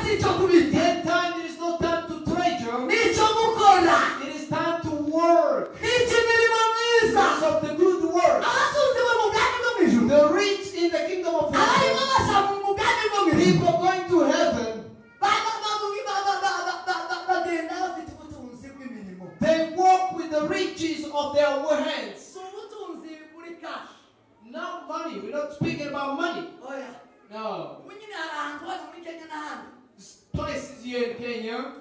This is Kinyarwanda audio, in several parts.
The end time, it is not time to treasure. It is time to work. Because of the good work. The rich in the kingdom of heaven. People going to heaven. They walk with the riches of their hands. Not money. We're not speaking about money. No. Places here in Kenya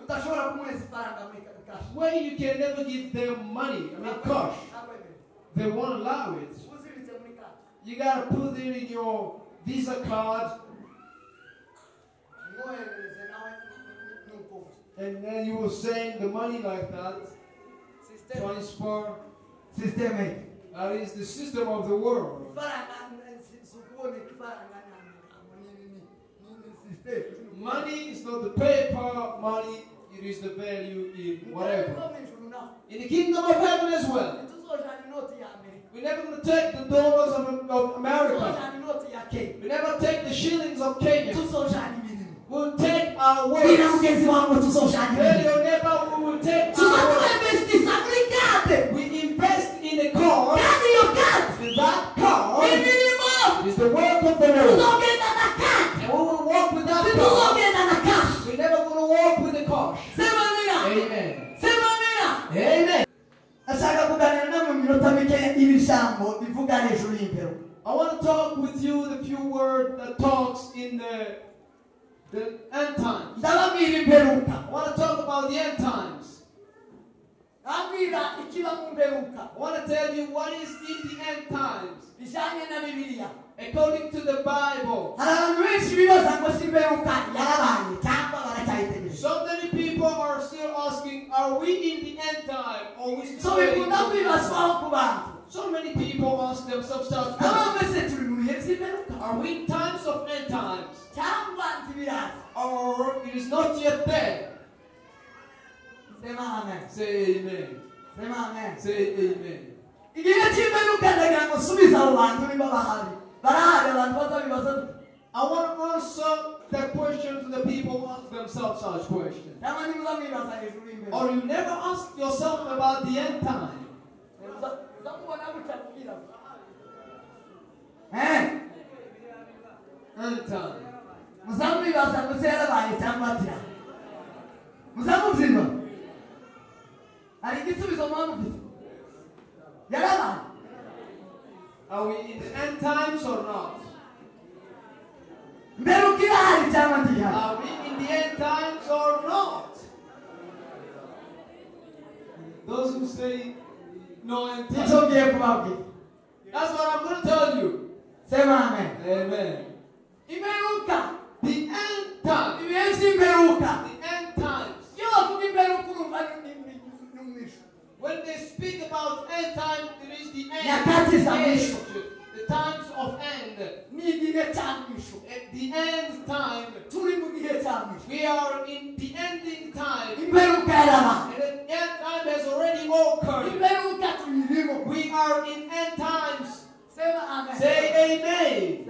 where you can never give them money. I mean cash. They won't allow it. You gotta put it in your Visa card. And then you will send the money like that. Transfer. Systemic. That is the system of the world. Money is not the paper money, it is the value in whatever. In the kingdom of heaven as well. We're never going to take the dollars of America. We never take the shillings of Kenya. We'll take our words. Tell your neighbor we will take our words. We invest in a car. And that car is the work of the Lord. And we will walk with that car. We're never going to walk with the car. Amen. Amen. I want to talk with you the few words that talks in the end times. I want to talk about the end times. I want to tell you what is in the end times. According to the Bible. So many people are still asking, are we in the end time? Or we still So many people ask themselves, are we in times of end times? Or it is not yet there? Say amen. Say amen. I want to answer that question to the people who ask themselves such questions. Or you never ask yourself about the end time. End time. Are we in the end times or not? Are we in the end times or not? Those who say no end times. That's what I'm going to tell you. Say amen. Amen. The end time. The end times. When they speak about end time, it is the end. The times of end. The end time. We are in the ending time. And the end time has already occurred. We are in end times. Say amen.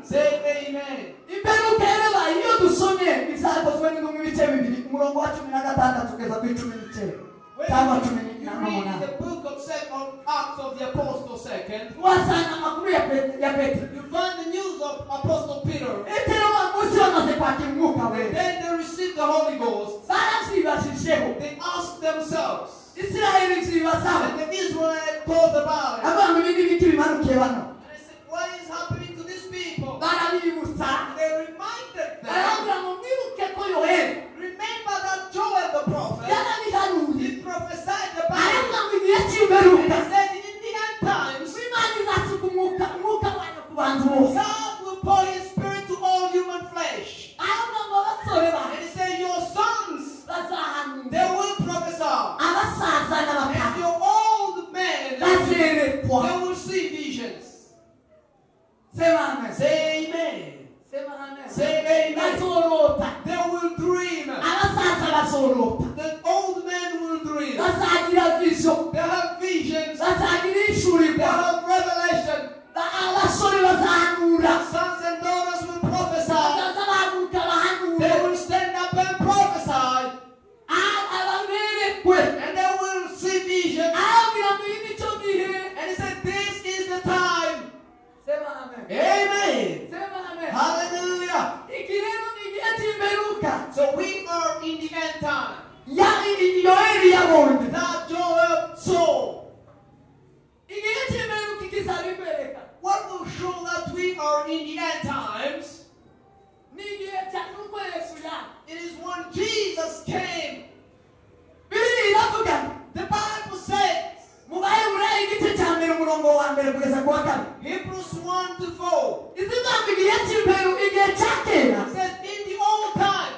Say amen. When you read the book of Acts of the Apostles 2nd, you find the news of Apostle Peter. Then they received the Holy Ghost. They asked themselves, and the Israelites thought about it. And they said, what is happening to these people? They reminded them. Remember that Joel the prophet, he prophesied about it. And he said in the end times, God will pour his spirit to all human flesh. And he said, your sons, they will prophesy. And your old men, they will see visions. that Joel saw. What will show that we are in the end times? It is when Jesus came. The Bible says, Hebrews 1-4, it says, in the old times,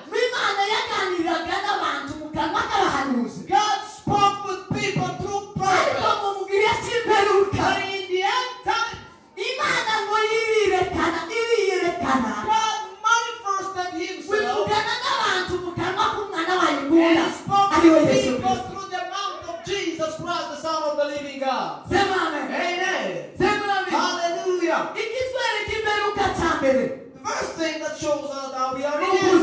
God spoke with people through prophets. But in the end times, God manifested himself and spoke to people through the mouth of Jesus Christ, the Son of the living God. Amen. Hallelujah. The first thing that shows us that we are in it is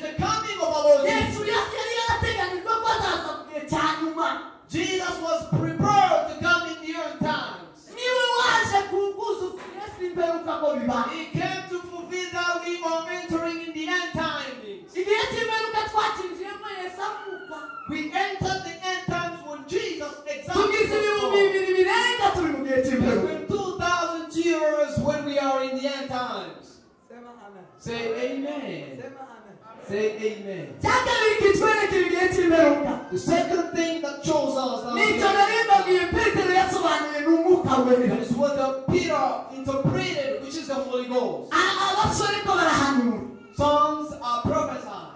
the coming of our Lord Jesus. Jesus was prepared to come in the end times. He came to fulfill that we are entering in the end times. We entered the end times when Jesus exactly was born. 2,000 years when we are in the end times. Say amen. Say amen. The second thing that shows us that is what Peter interpreted, which is the Holy Ghost. Sons are prophesying.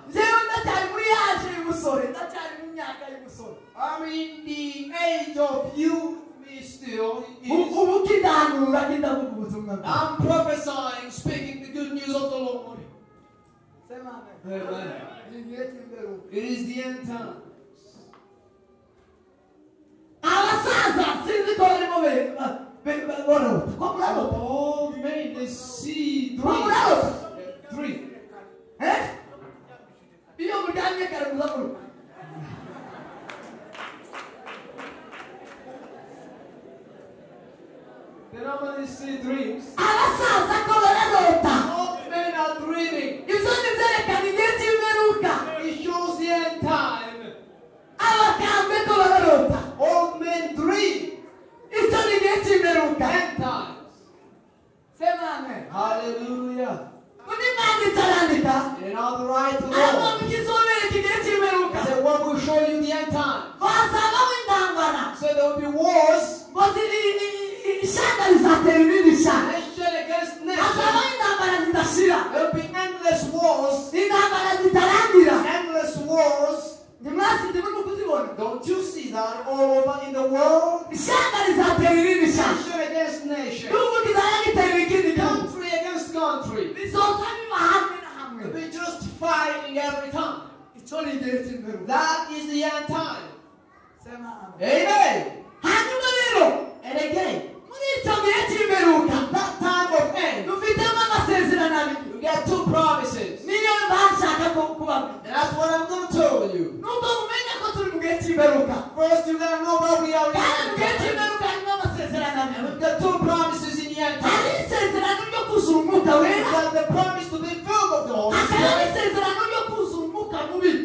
I'm in the age of youth, me still. I'm prophesying, speaking the good news of the Lord. Amen. It is the end times. Old men, they see three. They normally see dreams. Old men are dreaming. It shows the end time. Old men dream. End times. Hallelujah. And on the right to Lord. He said, what will show you the end time? So there will be wars. Nation against nation. There will be endless wars. Endless wars. Don't you see that all over in the world? Nation against nation. Country against country. They'll be just fighting every time. That is the end time. Amen. And again, that time of end, you get two promises. And that's what I'm going to tell you. First, you got to know that we are in the end time. And we've got two promises in the end time. We've got the promise to be filled of the Holy Spirit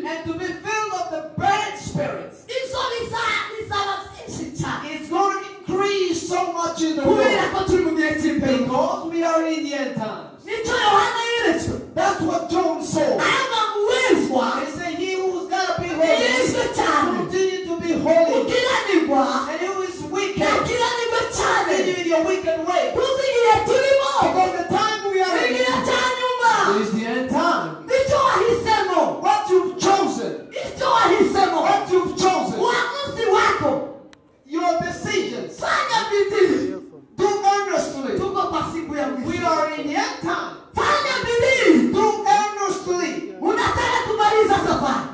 and to be filled of the bad spirits. It's going to increase so much in the world because we are in the end times. That's what John saw. He said, he who's got to be holy, continue to be holy. And who is wicked, continue in your wicked way. Because the time we are in is the end time. What you've chosen. What you've chosen. Your decisions. Do earnestly. We are in the end time. Do earnestly.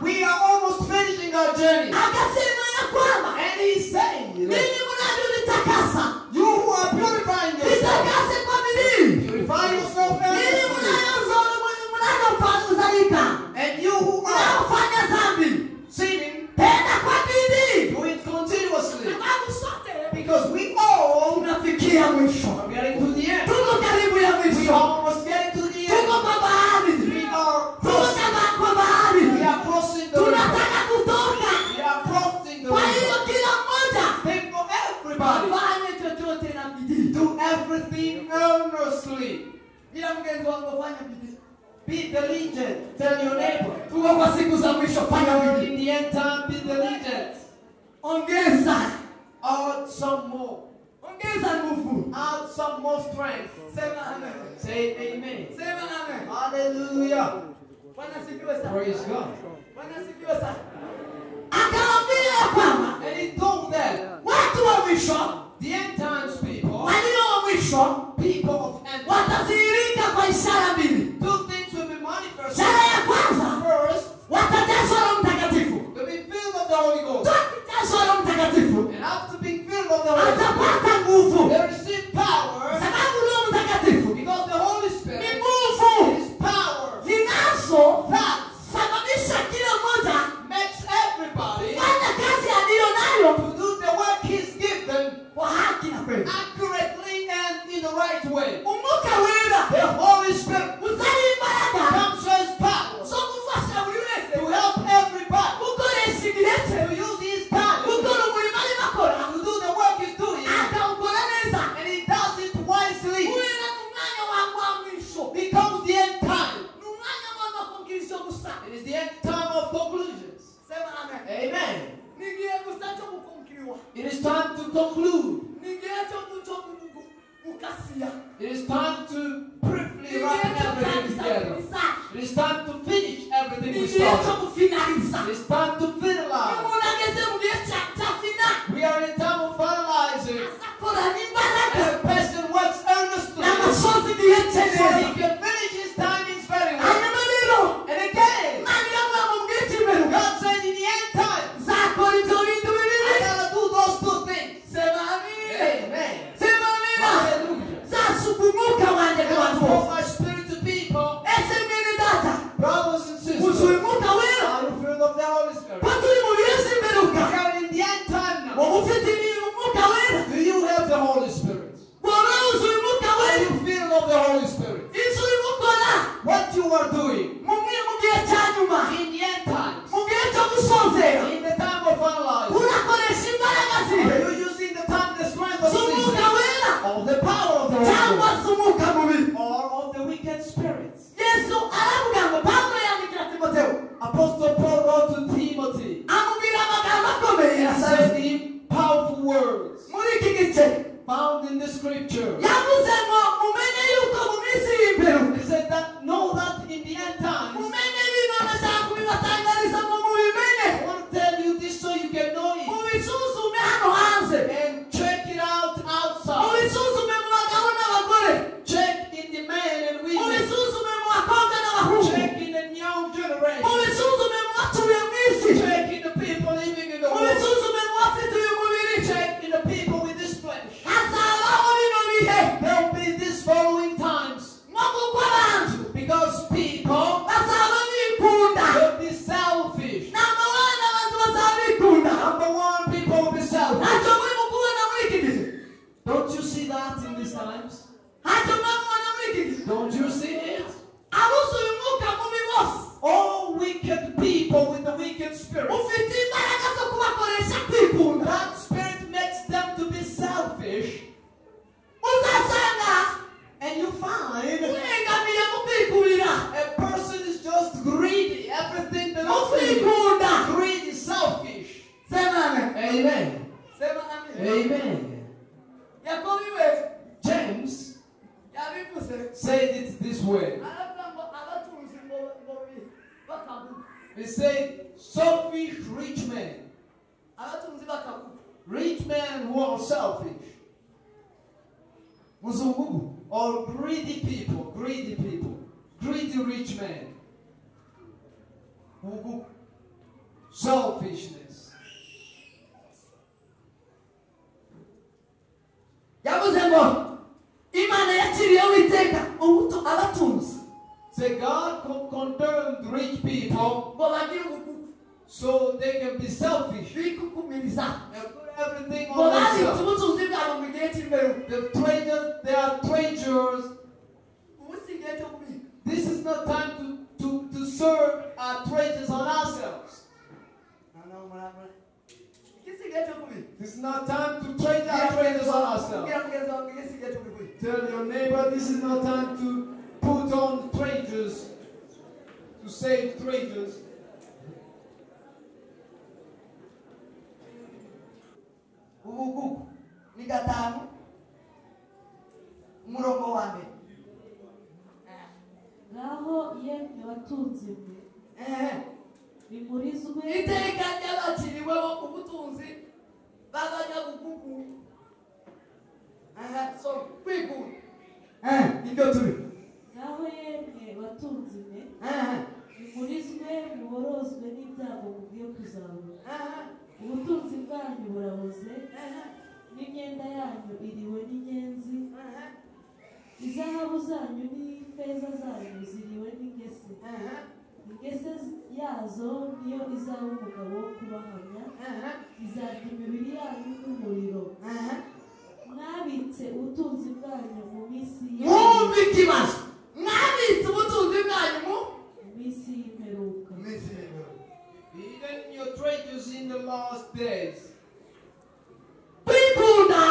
We are almost finishing our journey. And he's saying, you who are purifying yourself, purify Be diligent. Tell your neighbor. Tuko kwa siku za mwisho, fanya In wiki. the end time, be diligent. Ongeza. Add some more. Ongeza nguvu. Add some more strength. Sema amen. Say amen. Sema amen. Hallelujah. Bwana sifiwe sana. Praise God. Bwana sifiwe sana. Akawaambia kwamba And he told them, watu wa mwisho, the end times people, walio wa mwisho, people of end times, watadhihirika kwa ishara mbili. two things will be manifested. Ishara ya kwanza, First, watajazwa Roho Mtakatifu. to be filled of the Holy Ghost. Wakijazwa Roho Mtakatifu, And after being filled of the Holy Ghost, atapata nguvu. they receive power. Sababu Roho Mtakatifu Because the Holy ni Spirit nguvu is power zinazo that sababisha kila mmoja makes everybody fanya kazi aliyo nayo to do the work He's given kwa haki na kweli. accurately and in the right way. Umuka wera The Holy Spirit uzali imbaraga comes as power zo gufasha buri wese to help everybody gukoresha ibiretse to use His talent gukora umurimo arimo akora to do the work He's doing, akawukora neza. and He does it wisely. Kubera ni umwanya wa mwisho, Becomes the end time. ni umwanya w'amakongirisho gusa. It is the end time of conclusions. Sema amen. Amen. Ni igihe gusa cyo gukonkiriwa, It is time to conclude. ni igihe cyo gukasiya, It is time to ni briefly igihe wrap cyo everything kurangiza together. ibisaje, It is time to finish everything ni we igihe cyo started. gufinaliza. It is time to Iyo finalize. umuntu ageze mu gihe cya fina, We are in time of finalizing. asakora n'imbaraga And a person works earnestly n'amashozi igihe cye so he neza. can finish his timings very well. Hanyuma rero And again, Imana iravuga ngo mu gihe cy'imperuka God said in the end time, nzakora ibyo bintu bibiri. I gotta do those two things. Sema amina. Amen. Sema amina. Hallelujah. Nzasuka umwuka wanjye ku And I bantu pour bose. my spirit to people, Ese mwene data, brothers and sisters. wuzuye umwuka wera Are you filled of the Holy Spirit? ko turi mu bihe by'imperuka. We are in the end time now. Wowe ufite umwuka wera, Do you have the Holy Spirit? wowe wuzuye umwuka Are wera, you filled of the Holy Spirit? icyo urimo ukora What you are doing mu gihe cya nyuma, in the end times, mu gihe cyo gusozera, in the time of finalizing, urakoresha imbaraga zihe are you using the time, the strength of z'umwuka the wera of the power of the Holy cyangwa Spirit, se umwuka mubi? or of the wicked spirits? Yesu aravuga ngo Pawulo yandikira Timoteyo, Apostle Paul wrote to Timothy, amubwira amagambo akomeye said to him powerful words muri iki gice. found in the scripture. Yavuze ngo mumenye yuko mu minsi y'imperuka, He said that know that in the end times, mumenye ibintu ashaka kubibatangariza ngo mubimenye, I want to tell you this so you can know it mubisuzume hano hanze, and check it out outside. mubisuzume mu bagabo n'abagore, Check in the men and women. mubisuzume mu bakobwa n'abahungu, Check in the young generation. mubisuzume mu batuye mu isi, Check in the people living in the world. mubisuzume mu bafite uyu mubiri. Check in the people with this flesh. Hazabaho bino bihe There will be these following times nko kuko abantu because people bazaba bikunda. will be selfish. Namba wana abantu bazaba bikunda. Number one, people will be selfish. Ntacyo murimo kubona muri iki gihe, Don't you see that in these times? ntacyo mwamubona muri iki gihe. Don't you see it? Abuzuye umwuka mubi bose, All wicked people with the wicked spirit. ufite imbaraga zo kubakoresha kwikunda. That spirit makes them to be selfish. Uzasanga And you find urengamiye mu kwikurira, a person is just greedy. Everything mu belongs to him. kwikunda. Greedy, selfish. Sema amen. Amen. Sema amen. Amen. Yakobo iwe James yabivuze, said it this way. aravuga ngo abatunzi ngo bakaguka, He said, selfish rich men. abatunzi bakaguka. Rich men who are selfish. Muzungu. Or greedy people. Greedy people. Greedy rich men. Selfishness. Yavuze ngo Imana yaciriyeho iteka ubuto abatunzi Say God condemned rich people ngo bagire ubugugu, so they can be selfish bikukumiriza, and put everything ngo on babitse themselves. ubutunzi bwabo mu gihe cy'imperuka. They are treasures. Ubu si igihe cyo kubika. This is not time to serve our treasures on ourselves. Iki si igihe cyo kubika. This is not time to trade our treasures on ourselves. Ubwira mugenzi wawe iki si igihe cyo kubika. Tell your neighbor this is not time to put on treasures to save strangers. Ubugugu ni gatanu umurongo wa mbere. Ngaho yemwe batunzi mwe bimurizwe Iteka ry'abakiriweho ubutunzi b'abanyabugugu. So kwikunda. Ibyo turi. ngaho yemwe batunzi mwe bimurizwe muborozwe n'ibyago mugiye kuzabura. Ubutunzi bwanyu buraboze n'imyenda yanyu iriwe n'inyenzi. Izahabu zanyu n'ifeza zanyu ziriwe n'ingese. Ingese yazo niyo izaba umugabo wo kubahamya. Izarya imibiri yanyu n'umuriro. Mwabitse ubutunzi bwanyu mu minsi Mwumve ikibazo. Mwabitse ubutunzi bwanyu mu minsi y'imperuka. Hidden your treasures in the last days. kwikunda.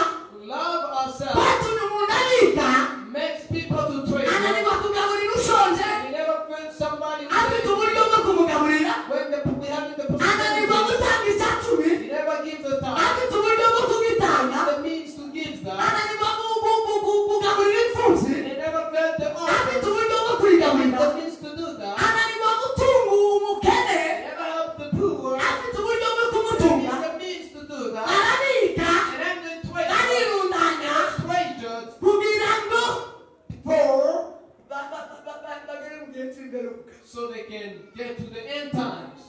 Love ourselves Kwatumye umuntu abika. makes people to treasure. Ananirwa kugaburira ushonje. You never find somebody Afite uburyo bwo kumugaburira. when we have the Ananirwa possibility. gutanga icyacumi. You never give the time. Afite uburyo bwo kugitanga. The means to give that. Ananirwa kugaburira imfubyi. They never felt the Afite offer. uburyo bwo kuyigaburira. The means to do that. Ananirwa gutunga umukene. Never help the poor. Afite uburyo bwo kumutunga. The means to do that. Arabika. And then the treasure. Arirundanya. Treasured kugira ngo for bagere mu gihe cy'imperuka. so they can get to the end times.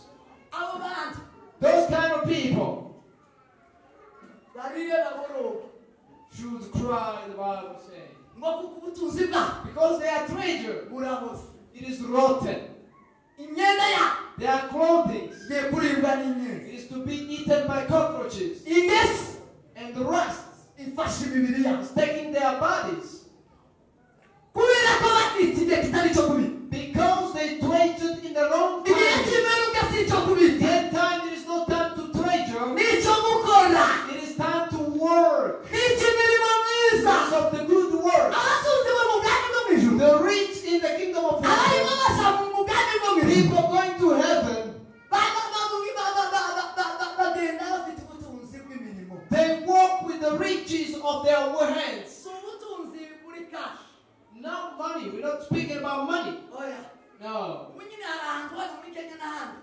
Abo bantu Those kind of people barire baboroga should cry, the Bible says. ngo kuko ubutunzi bwabo Because they are treasure. buraboze. It is rotten. Imyenda yabo Their clothing igiye kuribwa n'inyenzi. is to be eaten by cockroaches. Ingesi And the rust ifashe imibiri yabo is taking their bodies. kubera ko babitse igihe kitari cyo kubika. Because they treasured in the wrong Igihe time. cy'imperuka si icyo kubika. That time it is not time to treasure. Ni icyo gukora. It is time to work. Ni icy'imirimo myiza. Because of the good work. Abatunzi bo mu bwami bwo mu ijuru. The rich in the kingdom of Abarimo heaven. basa mu bwami bwo mu ijuru. People going to heaven. bagenda bafite ubutunzi bw'imirimo. They walk with the riches of their hands. Si ubutunzi buri kashi. Not money. We're not speaking about money. Oya. No. Ubu nyine hari ahantu hano muri Kenya n'ahandi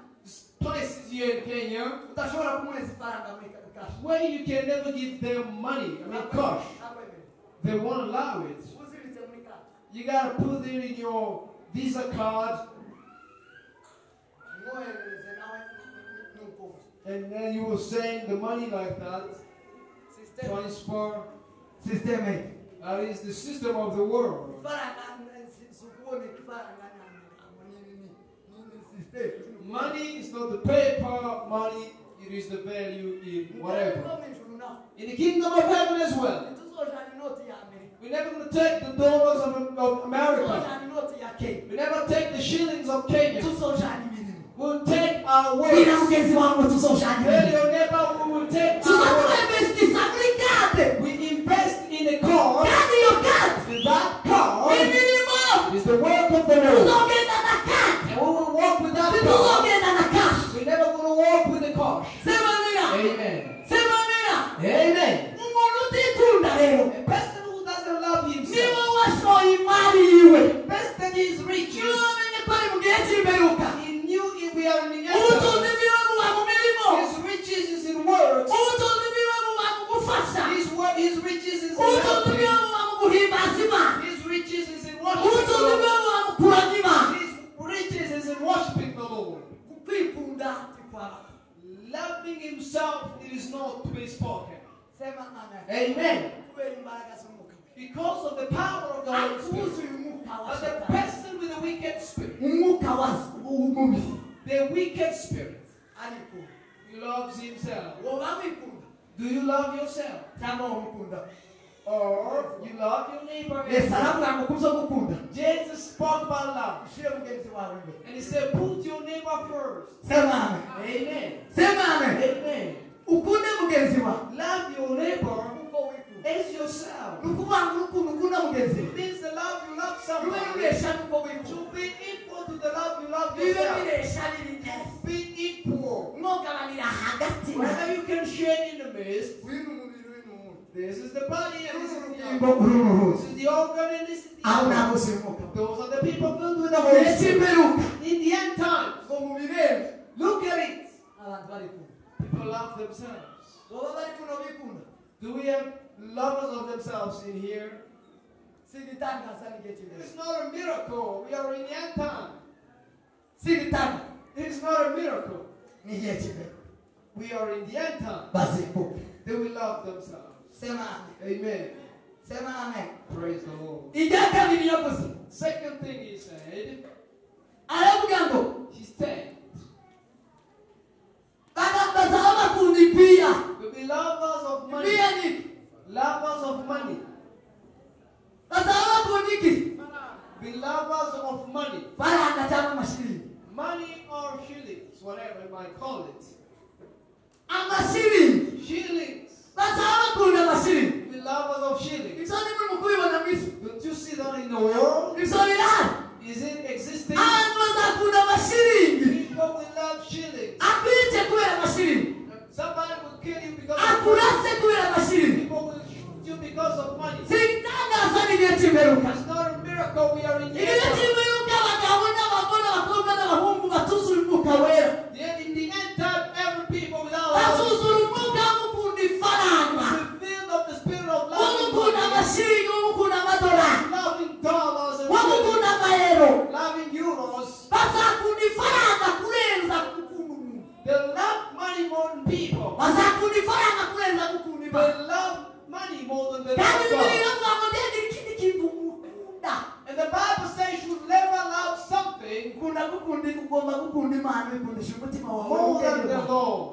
Places here in Kenya udashobora kumuhereza ifaranga muri kashi. where you can never give them money. I mean, cash. They won't allow it. Uziritse muri kashi. You gotta put it in your Visa card, Mwoherereze nawe n'uko. and then you will send the money like that. System. Transfer. System. That is the system of the world. Ifaranga si ukuboneka ifaranga ni system. Money is not the paper money, it is the value in whatever. In the kingdom of heaven as well. We're never going to take the dollars of America. We never take the shillings of Kenya. We'll take our words. Tell your neighbor we will take our words. We invest in a car. And that car is the work of the Lord. And we will walk with that car. We're never going to walk with the car. Amen. Amen. A person who doesn't love himself, invested his riches, he knew if we are in the end, his riches is in works, his riches is in helping, his riches is in worshiping the Lord, his riches is in worshiping the Lord. Loving himself, it is not to be spoken. Amen. Because of the power of the Holy Spirit. But the person with the wicked spirit, the wicked spirit, he loves himself. Do you love yourself? Or you love your neighbor? Jesus spoke about love. And he said, put your neighbor first. Amen. Amen. Love your neighbor It's yourself. It means the love you love someone. To be equal to the love you love yourself. Be equal. Wherever you can share in the midst. This is the body and this is the organ. This is the organ and this is the organ. Those are the people filled with the Holy Spirit. In the end times, look at it. People love themselves. Do we have lovers of themselves in here? It's not a miracle. We are in the end time. It's not a miracle. We are in the end time. They will love themselves. Amen. Praise the Lord. Second thing he said, he said, to be lovers of money. Lovers of money. Be lovers of money. Money or shillings, whatever you might call it. Shillings. Be lovers of shillings. Don't you see that in the world? Is it existing? People will love shillings. Somebody will kill you because of money. People will shoot you because of money. It's not a miracle. We are in the end. Yet in the end time, every people without love will be filled of the spirit of loving dollars and loving euros. They love money more than people. They love money more than they love God. And the Bible says you should never love something more than the Lord.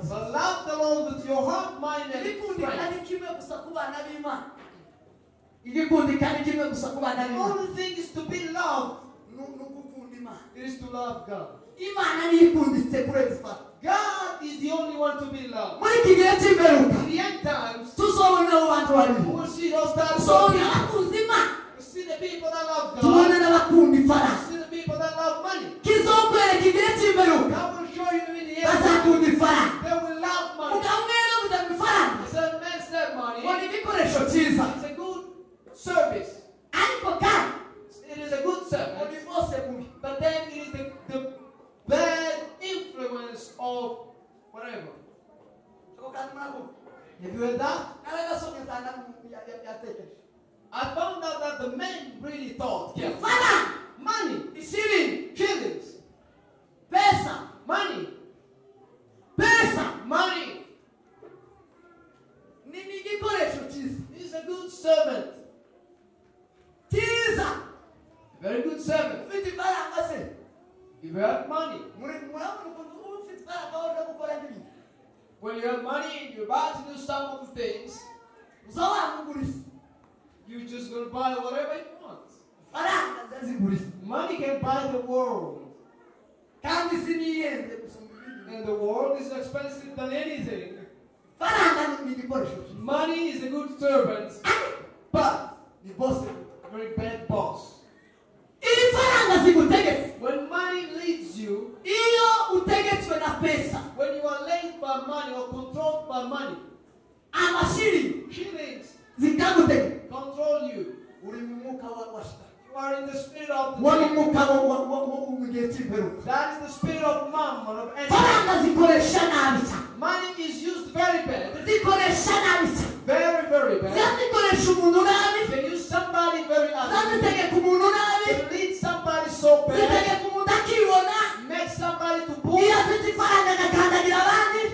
But love the Lord with your heart, mind, and strength. The only thing is to be loved. It is to love God. God is the only one to be loved. In the end times, we will see those types of people. We see the people that love God. We see the people that love money. God will show you in the end times. They will love money. So the man said money. It's a good service. It is a good service. But then it is the bad influence of whatever. Have you heard that? I found out that the men really thought, money, shillings, money. He's a good servant. Very good servant. If you have money, when you have money and you're about to do some of the things, you're just going to buy whatever you want. Money can buy the world. And the world is expensive than anything. Money is a good servant, but the boss is a very bad boss. When money leads you, when you are led by money or controlled by money, shillings control you. You are in the spirit of the that is the spirit of mammon, of enemy. Money is used very bad. Very, very bad. They use somebody very ugly. They lead somebody so bad. Make somebody to bully.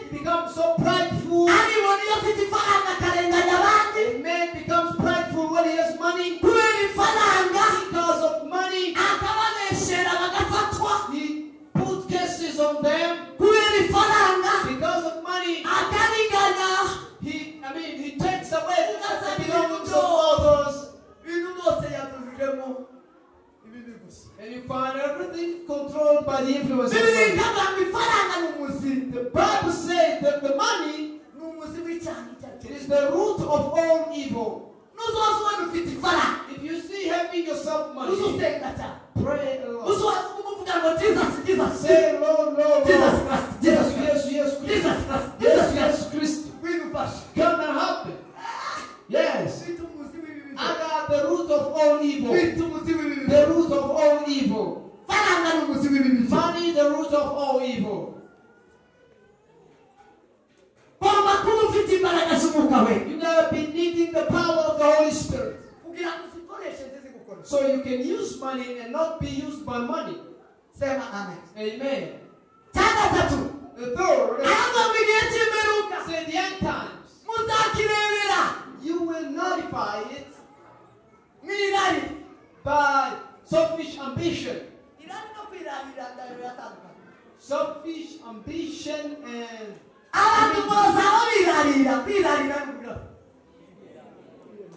He becomes so prideful. A man becomes prideful when he has money. Because of money, he put cases on them. Because of money, he takes away the belongings of others. And you find everything controlled by the influence of money. The Bible says that the money, it is the root of all evil. Nuzozwa ufite ifara. If you see having yourself money, Uzusenga cyane. pray a lot. Uzwa kumuvuga ngo Jesus, Jesus. Say, Lord, Lord, Jesus Lord. Christ, Yes, Jesus yes, yes, Christ. Jesus Christ, Yes, Jesus yes, Christ. Winufasha. Come and help me. Yes. Bitumuzi bibi. I got the root of all evil. Bitumuzi bibi. The root of all evil. Faranga n'umuzi bibi. Money, the root of all evil. Bomba kuba ufite imbaraga z'umwuka we. You gotta be needing the power of the Holy Spirit. Kugira ngo uzikoreshe zigukora. So you can use money and not be used by money. Sema amen. Amen. Gatatu. The third, Ahubwo mu gihe cy'imperuka. say the end times. Muzakirebera. You will notify it Mwirari. by selfish ambition. Irari no kwirarira ndabiratandukanye. Selfish ambition and Abantu bose aho birarira n'ubwo.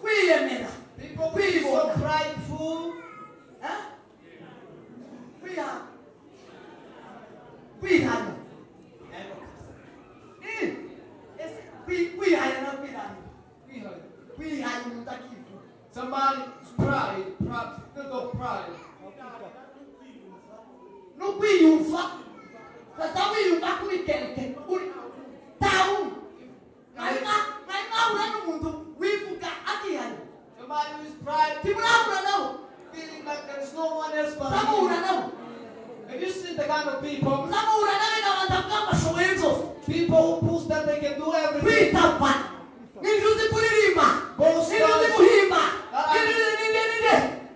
Kwiyemera. people be so prideful. Kwihana. Kwihana no kwirarira. Kwihana umuntu akifuza. Somebody's pride, think of pride. No kwiyumva. Bata wiyumva kuri keke. Tawu. Ngaima ura n'umuntu wivuga akihana. Somebody who is pride, Timurabura nawo. feeling like there is no one else but Samura him. nawo. Have you seen the kind of people? Samura nawe n'abantu bashoboye byose. People who boast that they can do everything. Kwitapa. Ninjuzi kuririmba. Ninjuzi guhimba.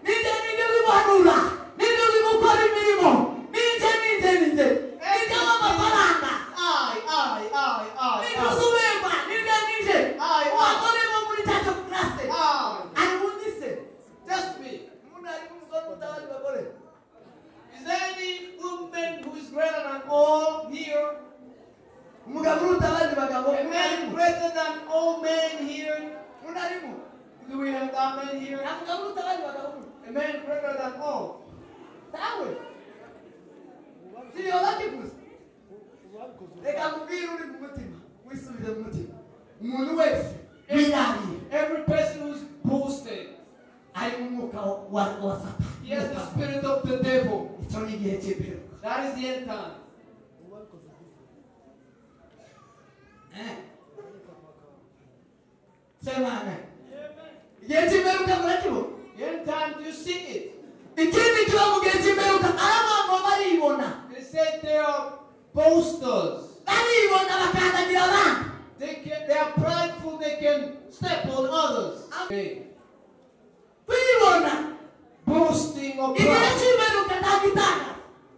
Ninde wibuhanura. Ninde wibukora imirimo. Ninde. Ninde w'amafaranga. Ninjuzi ubemba. Ninde. Abagore bo muri Church of Christ. Arundi se. Just me. Umuntu ari kumusora mutabari bagore. Is there any woman who is greater than all here? Umugabo uruta abandi bagabo. A man greater than all men here? Umuntu arimo. Do we have that man here? Umugabo uruta abandi bagabo. A man greater than all. Tawe. Siyoba kivuze. Reka mubwire uri mu mutima. Wisubize mu mutima. Umuntu wese wirariye. Every person who's boasting, Ari mu mwuka wa Satani. he has the spirit of the devil. Icyo ni igihe cy'imperuka. That is the end time. Sema amen. Igihe cy'imperuka murakibona. The end time, do you see it? Ikindi kiba mu gihe cy'imperuka abantu baribona. They say they are boasters. Baribona bakandagira abandi. They are prideful, they can step on others. Okay. Kwibona. Boasting of Igihe pride. cy'imperuka ntagitanga.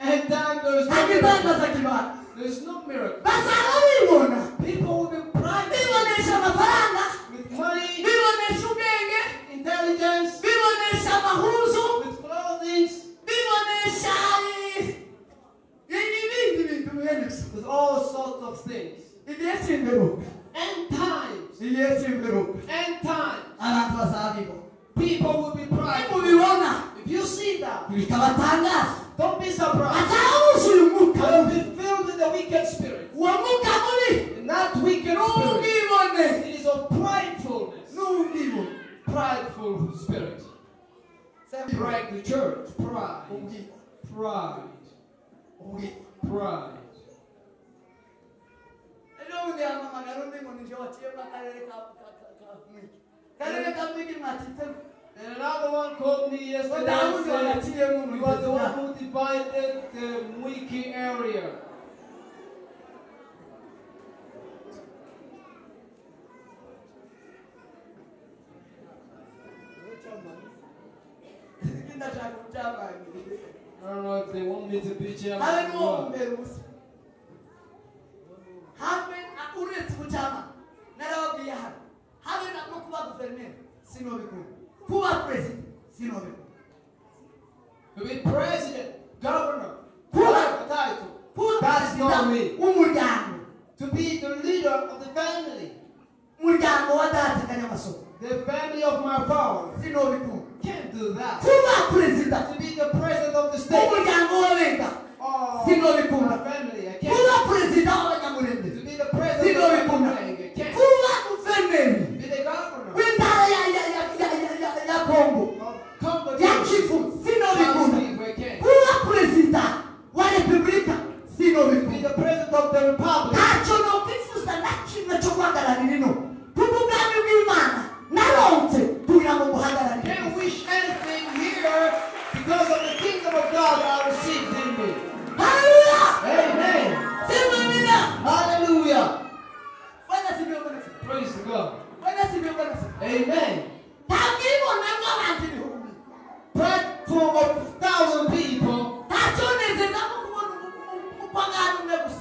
And then there's no Ntagitanga miracle. zakibana. There's no miracle. Bazaba bibona. People will be prideful Bibonesha amafaranga. with money, Bibonesha ubwenge. intelligence, Bibonesha amahuzu. with clothing, Bibonesha ibindi bintu bihendutse. with all sorts of things. Igihe cy'imperuka. End times. Igihe cy'imperuka. End times. Abantu bazaba bibona. People will be prideful. Mubibona. If you see that, Bikabatangaza. don't be surprised. Azabuzuye umwuka You'll mubi. be filled with the wicked spirit. Uwo mwuka mubi. And that wicked spirit, N'ubwibone. it is of pridefulness. N'ubwibone. Prideful spirit. Pride the church. Pride. Ubwibone. Pride. Ubwibone. Pride. Ejo bundi hamamagara undi ngo nije waciyemo akarere ka Mwiki. Akarere ka Mwiki mwakitemo. And another one called me yesterday Wadawu and ndio said, wanaciyemo you are the one mu who divided the Mwiki area. Ndashaka kucyamani. I don't know if they want me to be chairman Habe or n'uwo what. mbere ubusa. Habe uretse kucyama. Narababwiye hano. Habe no kuba guverineri. Sinobikunda. Kuba president. Sinobikunda. To be president, governor, Who? whatever title. Kuba That's not me. president w'umuryango. To be the leader of the family. Umuryango wa data Kanyamasoro. The family of my father. Sinobikunda. Can't do that. Kuba president To be the president of the state. w'umuryango w'abenga. Oh, Sinobikunda. my family. I can't. Kuba president w'abanyamurenge. To be the president of Sinobikunda. the family. I can't. Kuba guverineri Be the governor.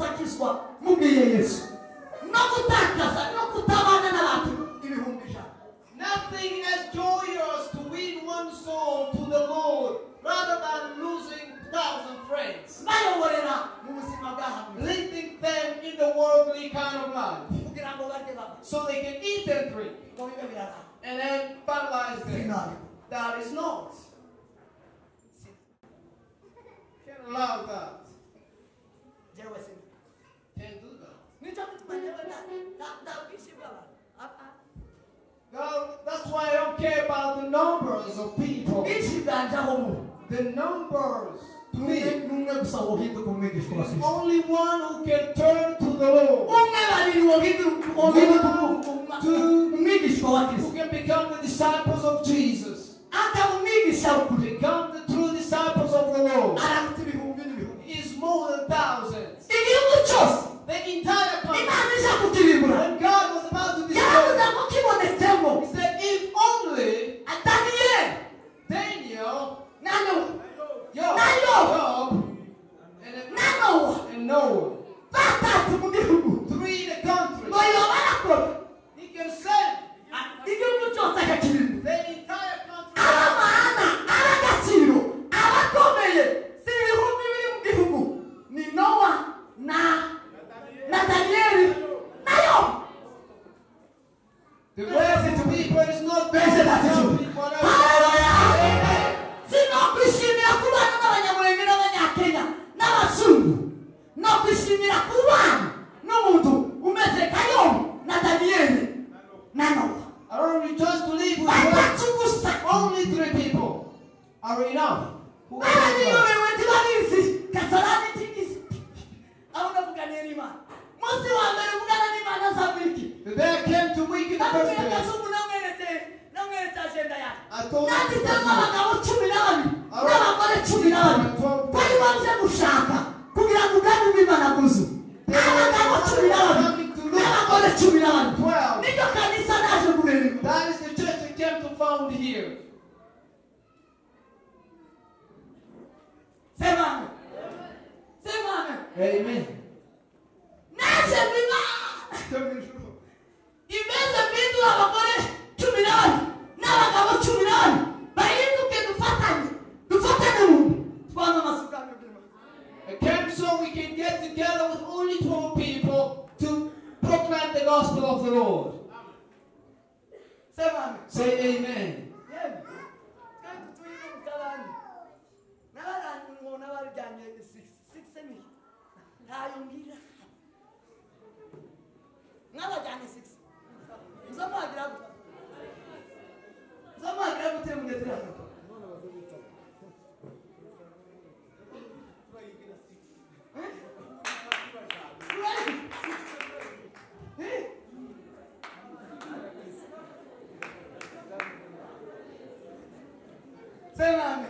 gusakizwa mubwiye Yesu no gutakaza no kutabana n'abantu ibihumbi ijana. Nothing as joyous to win one soul to the Lord rather than losing 1,000 friends. bayoborera mu buzima bw'ahantu Leading them in the worldly kind of life. kugira ngo barye baba So they can eat and drink ngo bibe birara. and then paralyze them. Sinari. That is not. Can't allow that. Jewe sin. Can't do that. Nicho gituma jewe da bishi baba. No, that's why I don't care about the numbers of people. Bishi bwanje aho mu. The numbers to me. Numwe gusa wohinduka umwigishwa wa There's Kristo. only one who can turn to the Lord. Umwe babiri wohinduka umwigishwa wa Kristo. Who can become the disciples of Jesus. Ata umwigisha ukuri. Become the true disciples of the Lord. Araruta ibihumbi n'ibihumbi. Is more than thousands. Igihugu cyose The entire country. Imana iza kukirimbura. When God was about to Yaravuze destroy, ngo kibonetsemo He said, if only Daniyeli Daniel, na Nowa Job, na Nowa and Noah, batatu mu gihugu 3 in the country, ngo barakora He can send igihugu cyose akakirimbura. the entire country. Abana ab'agaciro abakomeye si ibihumbi biri mu gihugu ni Nowa na Daniyeli na Yobu. The blessed people is not Blessed blessed attitude. whatever. Hallelujah. Sinokwishimira kubana n'abanyamurenge n'abanyakenya n'abazungu. Nokwishimira kubana n'umuntu umeze nka Yobu na Daniyeli na Nowa. I don't rejoice to live with Batatu gusa. only 3 people are enough. Who are Baraniyobewe ntibabizi. Kasarani tigisi. Aho ndavuganiye n'Imana. Munsi wa mbere uvugana n'Imana azabura iki? the day I came to week in the first Abwira place, Kazungu namweretse agenda yawe. I told him Nanditsemo abagabo 12 n'abagore 12 bari baje gushaka kugira ngo ubwami bw'Imana bwuzuye. Abagabo 12 n'abagore 12 niryo kanisa naje kureba. that is the church that came to found here. Sema amen. Sema amen. Amen. Naje Imana imeze mpindura abagore 12 n'abagabo 12 bahinduke dufatane mu twamamaza ubwami bw'Imana. I came so we can get together with only 12 people to proclaim the gospel of the Lord. Sema amen. Say amen. Yewe kandi tuyine mukabani n'abarangi ngo n'abaryamye 6 ni ntayumbira n'abajyanye 6 uzamagira gute mugetera Sema amen.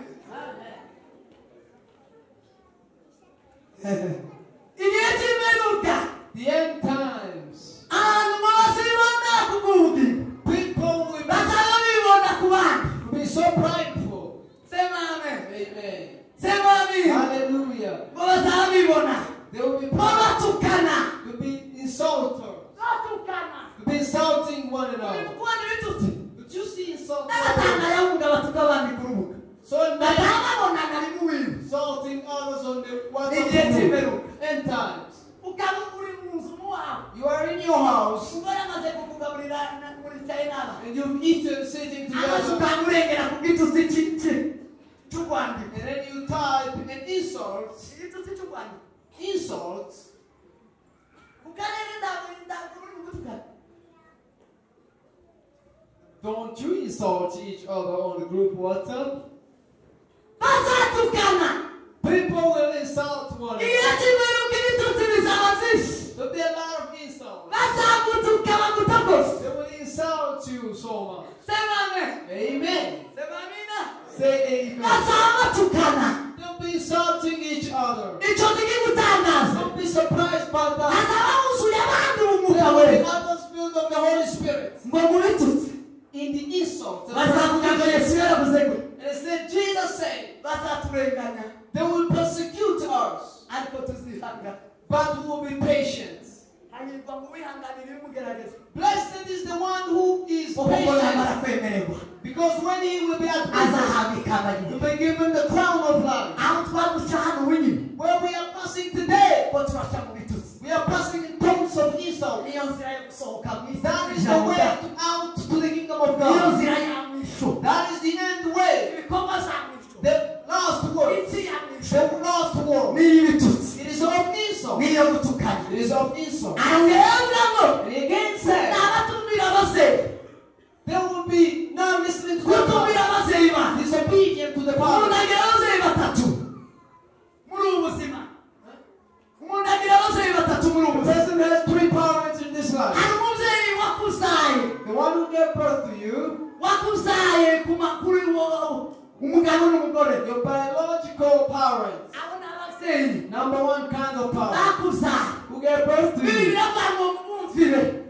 Igihe cy'imperuka The end times. ahantu bazibona ku bwugi People will bazaba bibona ku bandi. be so prideful. Sema amen. Amen. Sema amen. Hallelujah. Ngo bazaba bibona They will be ngo proud. batukana To be insulters. To be insulting one another. kubona ibitutsi But you see insulting. n'abatanga yavuga batuka abandi ku rubuga So now batababonana ari mu bintu insulting others on the igihe WhatsApp cy'imperuka group. End times. ukaba uri mu nzu mu wawe You are in your house umugore amaze kukugaburira muricaye n'aba and you've eaten sitting amaze together. ukamurengera ku gitutsi cy'urwandiko And then you type an insult. igitutsi cy'urwandiko Insults. ku karere ndawe uri mu gutukana Don't you insult each other on the group WhatsApp? bazatukana People will insult one igihe another. cy'imperuka ibitutsi bizaba byinshi There'll be a lot of insults. bazagutuka bagutogose. They will insult you so much. Sema amen. Amen. Sema amina. Say amen. Bazaba batukana They'll be insulting each other. icyo kigutangaza Don't be surprised by that. hazaba huzuye abandi There umwuka will be we others filled of the Holy Spirit. ngo mu bitutsi In the insult. bazavuga ngo Yesu yaravuze ngo And it said, Jesus said, bazaturenganya they will persecute us, ariko tuzihanga but who will be patient. Blessed is the one who is patient, because when he will be at peace, he will be given the crown of life. Where we are passing today, we are passing in tones of insult. That is the way out to the kingdom of God. That is the end way. The last word. The last word. It is of insult. It is of insult. And he again said, there will be no listening to the power. Disobedient to the power. The person has three parents in this life. The one who gave birth to you, your biological parents. Number one kind of power. Who gave birth to you.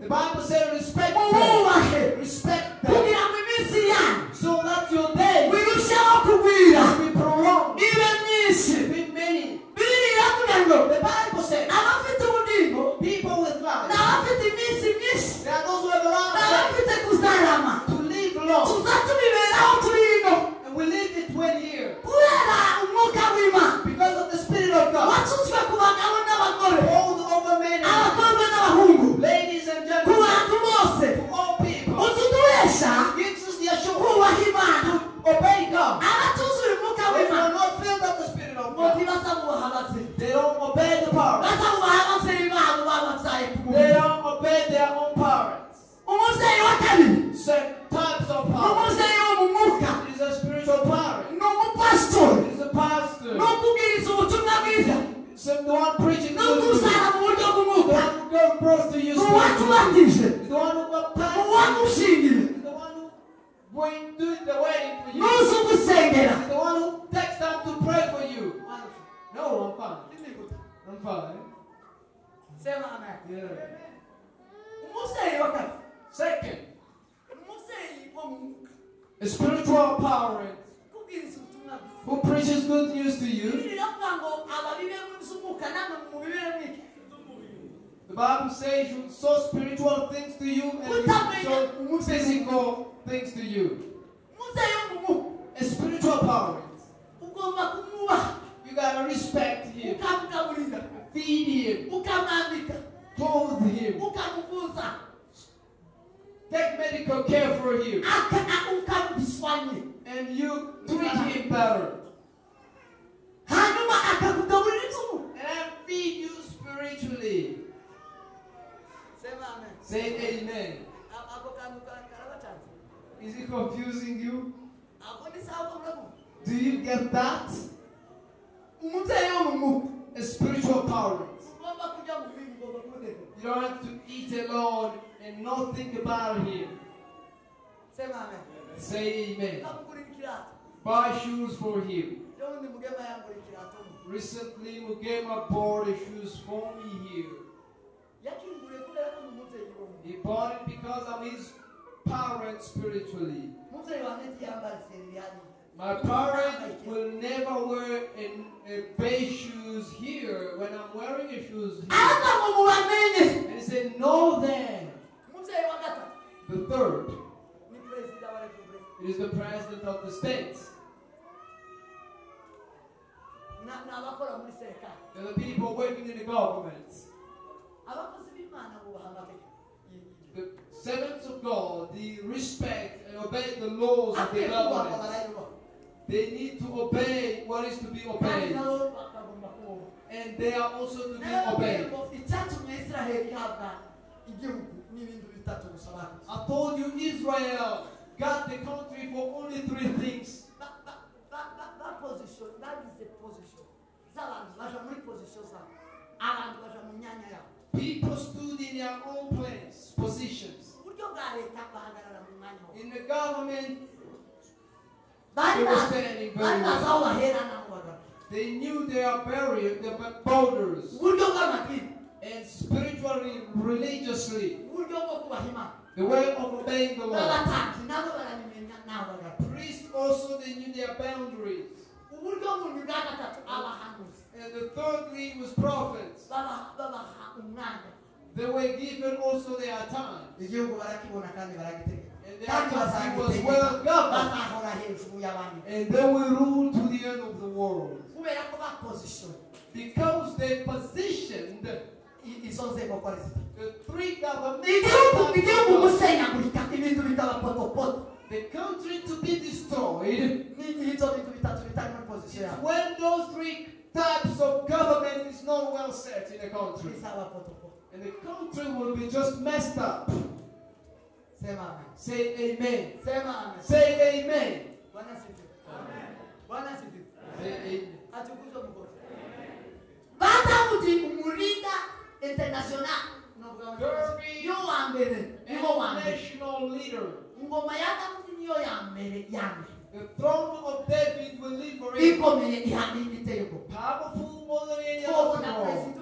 The Bible says respect them. Respect them. So that your day will be prolonged. Be many. The Bible says people with life. There are those who have allowed to live long. And we live it 20 years. Because of the Spirit of God. All over men and ladies and gentlemen. To all people. It gives us the assurance to obey God. If you are not filled of the Spirit of God, they don't obey the power. They don't obey their own parents. Certain types of power. It is a spiritual power. It is a pastor. So the one preaching the one who gave birth to you spiritually. The one who baptized you. The one who going to do the wedding for you. The one who takes time to pray for you. No, I'm fine. I'm fine. Yeah. Second, a spiritual power who preaches good news to you. The Bible says you sow spiritual things to you and you sow physical things to you. A spiritual power. You gotta respect him, feed him, clothe him, take medical care for him, and you treat him better. And I feed you spiritually. Say amen. Is it confusing you? Do you get that? A spiritual power. You don't have to eat alone and not think about him. Say amen. Buy shoes for him. Recently, Mugema bought the shoes for me here. He bought it because I'm his parent spiritually. My parent will never wear a beige shoes here when I'm wearing a shoes here. And he said, no then. The third, it is the president of the states. They're the people working in the government. The servants of God, they respect and obey the laws of the government. They need to obey what is to be obeyed. And they are also to be obeyed. I told you Israel got the country for only 3 things. That position, that is the position. People stood in their own place, positions. In the government, they were standing very well. They knew their barrier, their borders. And spiritually, religiously, the way of obeying the law. Priests also, they knew their boundaries. And the thirdly was prophets. that time. And He was well governed. And they will rule to the end of the world. Because they positioned the three governments. The country to be destroyed when those three types of government is not well set in the country. And the country will be just messed up. Say amen. Say amen. Say amen. National leader. The throne of David will live forever. Powerful more than any other throne.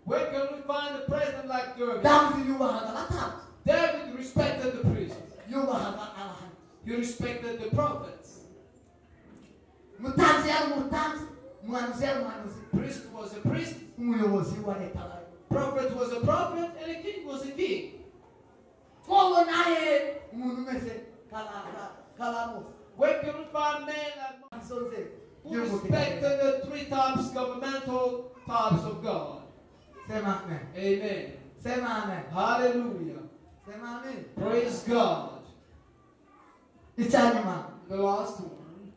Where can we find a president like David? David respected the priests. He respected the prophets. Priest was a priest. Prophet was a prophet, and a king was a king. Where can we find men who respected the three types, governmental types of God? Amen. Amen. Hallelujah. Praise God. The last one,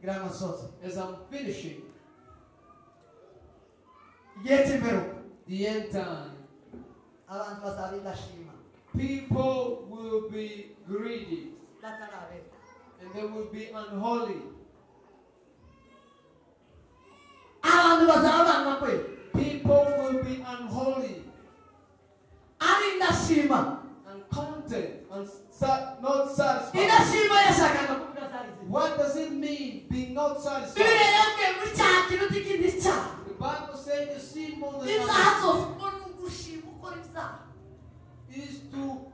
as I'm finishing, the end time. People will be greedy and they will be unholy. People will be unholy and content and not satisfied. What does it mean, being not satisfied? The Bible says the sin more than is to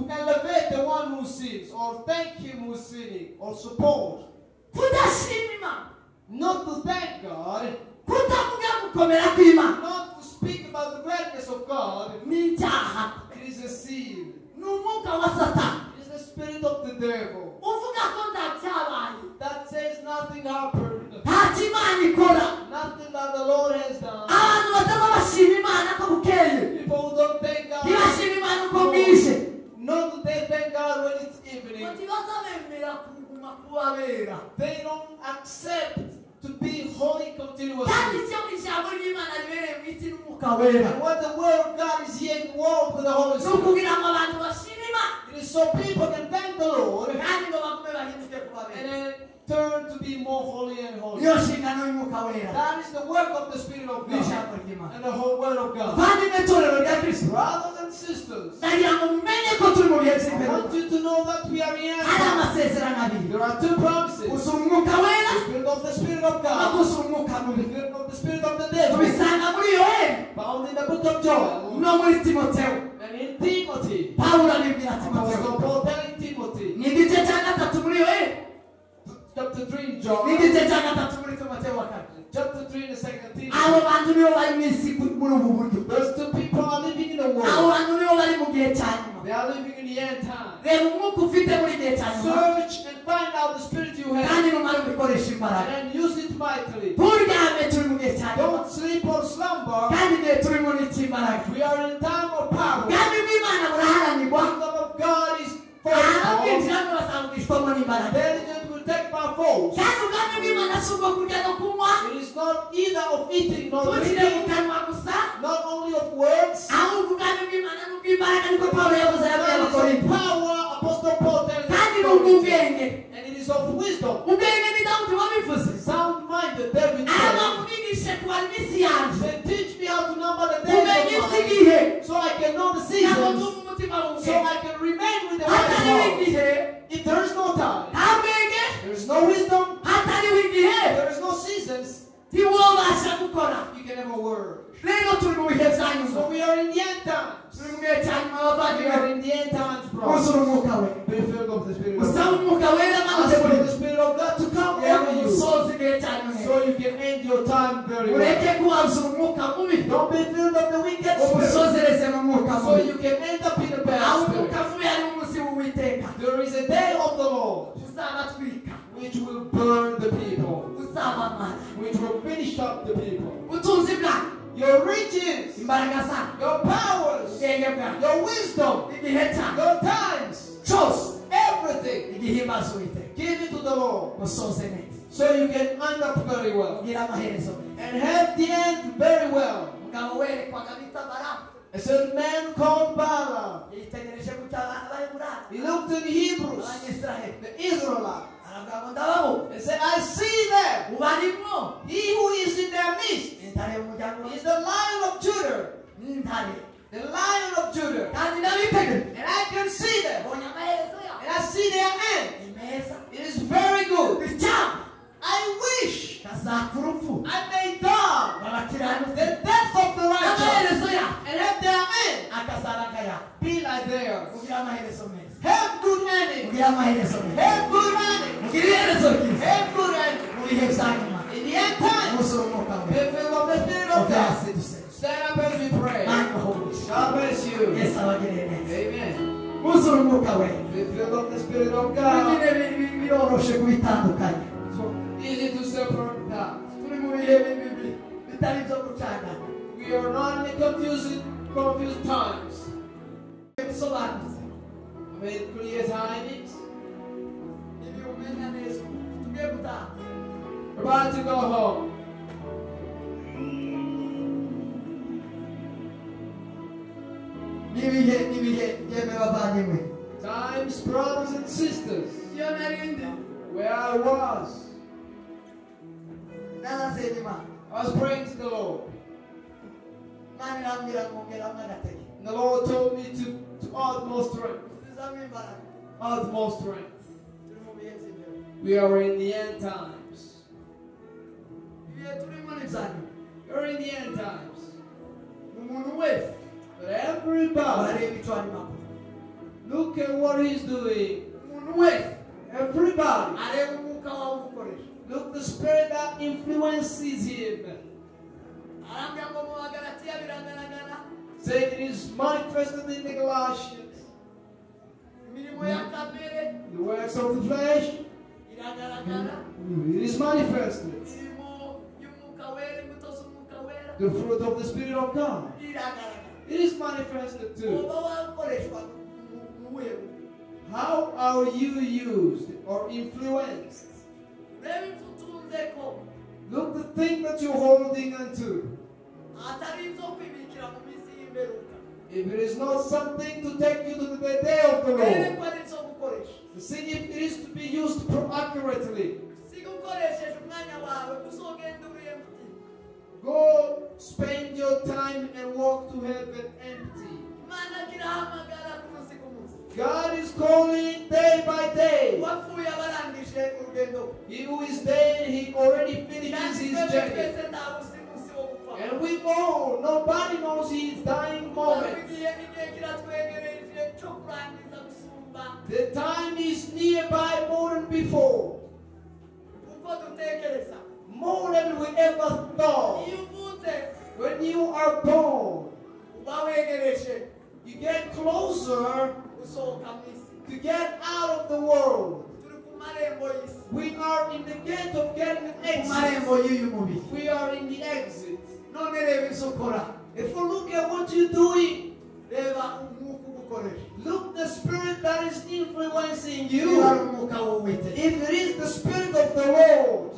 elevate the one who sins, or thank him who's sinning, or support. Not to thank God, not to speak about the greatness of God. It is a sin. It is the spirit of the devil that says nothing happened, nothing that the Lord has done. People who don't thank God, nor do they thank God when it's evening. They don't accept to be holy continuously. And when the word of God is here in war with the Holy Spirit, it is so people can thank the Lord and then turn to be more holy and holy. That is the work of the Spirit of God and the whole word of God. Brothers and sisters, I want you to know that we are in. There are two promises: the spirit of the Spirit of God, the spirit of the Spirit of the devil, found in the book of Joel and in Timothy. Apostle Paul telling Timothy, chapter 3 in John, chapter 3 in the second Timothy. Those two people are living in the world. They are living in the end time. Search and find out the spirit you have and then use it mightily. Don't sleep or slumber. We are in a time of power. The kingdom of God is diligent will take by force. It is not either of eating nor drinking, not only of words. Power, Apostle Paul tells us, and it is of wisdom. Sound-minded, David said, teach me how to number the days of my life, so I can know the seasons, so I can remain with the right heart. If there is no time, there is no wisdom, there is no seasons, you can have a word. So we are in the end times. We are in the end times, bro. Be filled of the Spirit of God. Ask for the Spirit of God to come over you, so you can end your time very well. Don't be filled of the wicked spirit. so you can end up in a bad spirit. There is a day of the Lord which will burn the people, which will finish up the people. Your riches, your powers, your wisdom, your times, everything, give it to the Lord, so you can end up very well and have the end very well. A certain man called Balaam, he looked to the Hebrews, the Israelites, and said, I see them. He who is in their midst is the Lion of Judah. The Lion of Judah. And I can see them. And I see their end. It is very good. I wish I may die the death of the righteous and have their end be like theirs. Have good ending. Have good ending. Have good ending. In the end time, the fill of the Spirit of God. Stand up as we pray. God bless you. Amen. The fill of the Spirit of God. So easy to separate that. We are not in confused times. I mean, clear timings. We're about to go home. Times, brothers and sisters, where I was praying to the Lord. And the Lord told me to utmost strength. Utmost strength. We are in the end times. You're in the end times. But everybody, look at what he's doing. Everybody, look the spirit that influences him. Satan is manifested in the Galatians. The works of the flesh, it is manifested. The fruit of the Spirit of God, it is manifested too. How are you used or influenced? Look the thing that you're holding onto. If it is not something to take you to the day of the Lord, to see if it is to be used accurately. Go spend your time and walk to heaven empty. God is calling day by day. He who is dead, he already finishes his journey. And we know, nobody knows his dying moment. The time is nearby more than before. More than we ever thought. When you are born, you get closer to get out of the world. We are in the gate of getting an exit. We are in the exit. If you look at what you're doing, look the spirit that is influencing you. If it is the spirit of the Lord,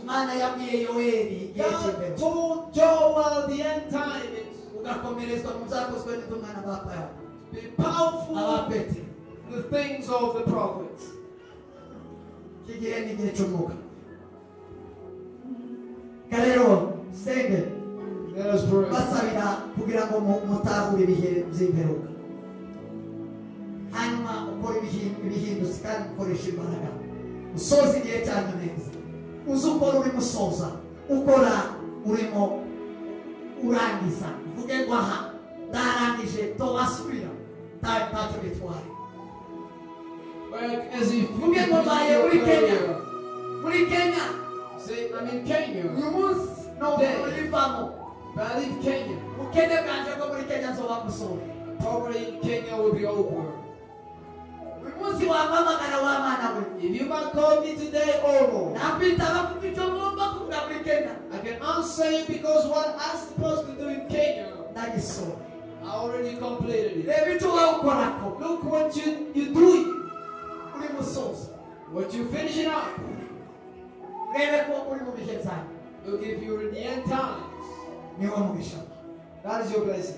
God told Joel the end time be powerful the things of the prophets. Let us pray. hanyuma ukora ibihindutse kandi ukoresha imbaraga usoza igihe cyane neza uzi ukora urimo usoza ukora urimo urangiza uvuge ngo aha ndarangije towasubira ntacyo bitwaye uvuge ngo mbaye muri Kenya say I'm in Kenya uyu munsi no urivamo I leave Kenya ukene bwanje ko muri Kenya nzoba musore poverty in Kenya will be over. If you might call me today, Oro, I can answer you because what I'm supposed to do in Kenya, I already completed it. Look what you're doing. What you're finishing up. Look, if you're in the end times, that is your blessing.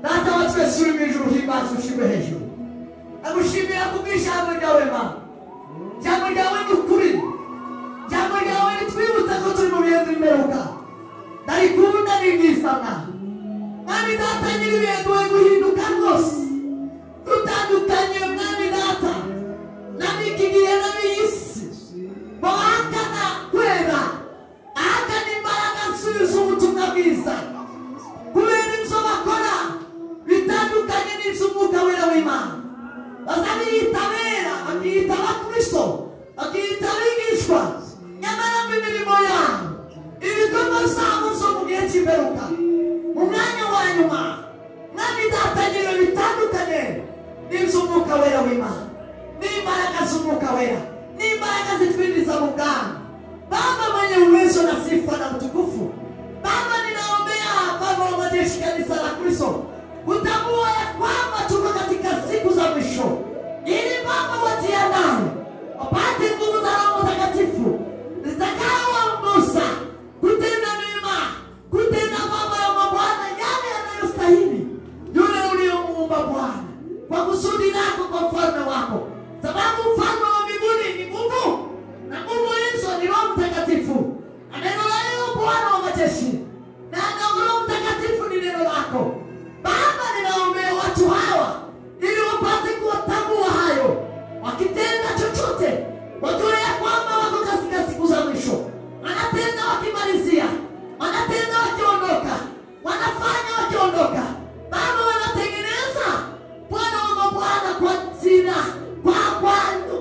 Data watu wesuri mijuru hibazu shibe hejuru. Agushime akugisha amujyawe ma. Jamujyawe nukuri. Jamujyawe nitwibuta ko turi mu bihe bimeruka. Darikunda nigisana. Mwami data nyiribiyendu we guhinduka rwose. Tutandukanye mwami data. Namikigiye n'abiyisi. Mwakana kwera. Aka n'imbaraga nsubiza ubutumwa bwiza. Kubera ibyo bakora bitandukanye n'iz'umwuka wera w'Imana. Bazabiyitabera, bakiyita abakristo, bakiyita abigishwa, nyamara mu mirimo yabo ibikorwa zabo zo mu gihe cy'imperuka mu mwanya wa nyuma mwami data nyiro bitandukanye n'iz'umwuka wera w'Imana, n'imbaraga z'umwuka wera, n'imbaraga zitwinjiza mu bwami. Baba mwenye uwezo na sifa na utukufu, Baba ninaombea Baba wa majeshi kanisa la Kristo utambua ya kwamba tuko katika siku za mwisho, ili Baba wajiandae wapate nguvu za Roho Mtakatifu zitakaowaongoza kutenda mema, kutenda Baba ya mabwana yale yanayostahili yule uliomuumba Bwana kwa kusudi lako, kwa ufalme wako, sababu ufalme wa mbinguni ni nguvu, na nguvu hizo ni Roho Mtakatifu. Neno la leo Bwana wa majeshi, na Roho Mtakatifu ni neno lako. Baba ninaombea watu hawa ili wapate kuwatambua hayo, wakitenda chochote wajue ya kwamba wako katika siku za mwisho. Wanatenda wakimalizia, wanatenda wakiondoka, wanafanya wakiondoka. Baba wanatengeneza Bwana wa mabwana kwa zina,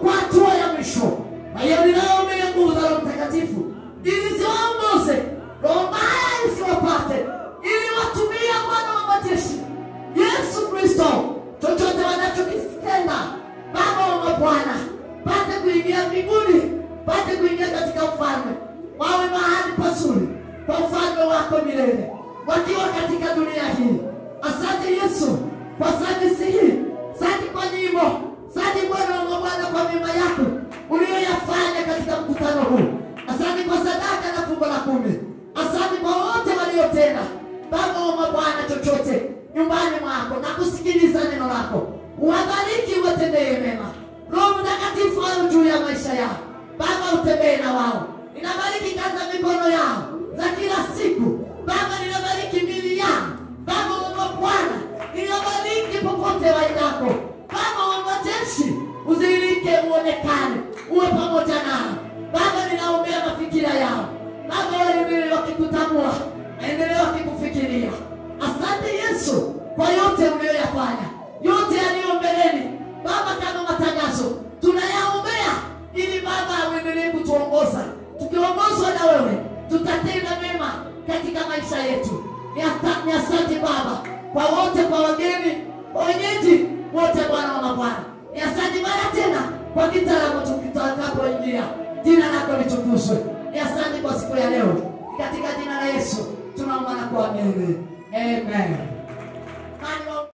kwa hatua ya mwisho. Kwa hiyo ninaombea nguvu za Roho Mtakatifu ili ziwaongoze, roho mbaya isiwapate, ili watumie Bwana wa majeshi Yesu Kristo chochote wanachokitenda Baba wa mabwana pate kuingia mbinguni, pate kuingia katika ufalme, wawe mahali pazuri kwa ufalme wako milele wakiwa katika dunia hii. Asante Yesu kwa sadisi hii, asante kwa nyimbo, asante Bwana wa mabwana kwa mema yako uliyoyafanya katika mkutano huu. Asante kwa sadaka na fungu la 10. Asante kwa wote waliotenda Baba wa mabwana chochote nyumbani mwako na kusikiliza neno lako. Uwabariki, watendee mema. Roho Mtakatifu awe juu ya maisha yao. Baba utembee na wao. Ninabariki kazi za mikono yao za kila siku. Baba ninabariki mili yao. Baba wa mabwana ninabariki popote waendako. Baba wa majeshi uzilike, uonekane, uwe pamoja nao. Baba ninaombea mafikira yao. Baba waendelee wakikutambua, waendelee wakikufikiria. Asante Yesu kwa yote uliyoyafanya, yote yaliyo mbeleni. Baba kama matangazo tunayaombea ili Baba uendelee kutuongoza. Tukiongozwa na wewe tutatenda mema katika maisha yetu. Ni asante Baba kwa wote, kwa wageni, kwa wenyeji wote Bwana wa mabwana. Ni asante mara tena kwa kitaalamu tutakapoingia. Jina lako litukuzwe. Ni asante kwa siku ya leo. Katika jina la Yesu tunaomba na kuamini. Amen.